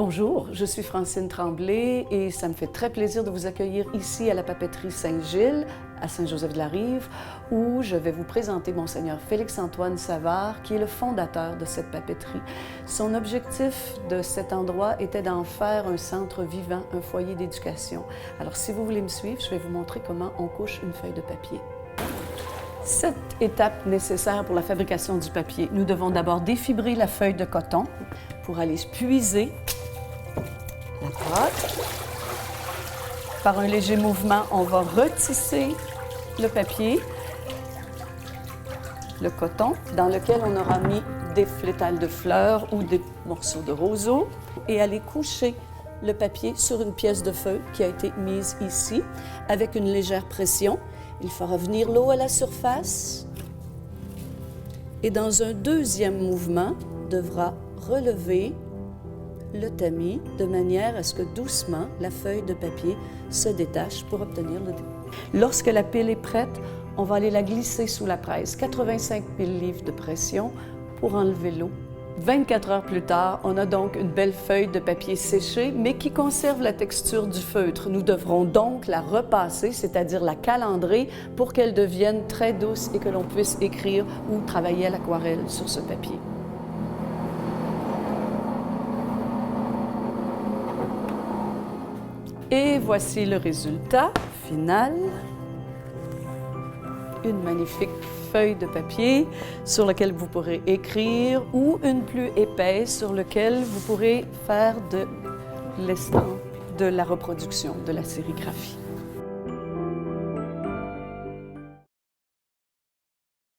Bonjour, je suis Francine Tremblay et ça me fait très plaisir de vous accueillir ici à la papeterie Saint-Gilles, à Saint-Joseph-de-la-Rive, où je vais vous présenter Monseigneur Félix-Antoine Savard, qui est le fondateur de cette papeterie. Son objectif de cet endroit était d'en faire un centre vivant, un foyer d'éducation. Alors, si vous voulez me suivre, je vais vous montrer comment on couche une feuille de papier. 7 étapes nécessaires pour la fabrication du papier. Nous devons d'abord défibrer la feuille de coton pour aller puiser la pâte. Par un léger mouvement, on va retisser le papier, le coton, dans lequel on aura mis des flétales de fleurs ou des morceaux de roseau, et aller coucher le papier sur une pièce de feuille qui a été mise ici, avec une légère pression. Il fera venir l'eau à la surface, et dans un deuxième mouvement, devra relever le tamis de manière à ce que doucement la feuille de papier se détache pour obtenir le début. Lorsque la pile est prête, on va aller la glisser sous la presse. 85 millilitres de pression pour enlever l'eau. 24 heures plus tard, on a donc une belle feuille de papier séchée, mais qui conserve la texture du feutre. Nous devrons donc la repasser, c'est-à-dire la calandrer, pour qu'elle devienne très douce et que l'on puisse écrire ou travailler à l'aquarelle sur ce papier. Et voici le résultat final. Une magnifique feuille de papier sur laquelle vous pourrez écrire ou une plus épaisse sur laquelle vous pourrez faire de l'estampe, de la reproduction, de la sérigraphie.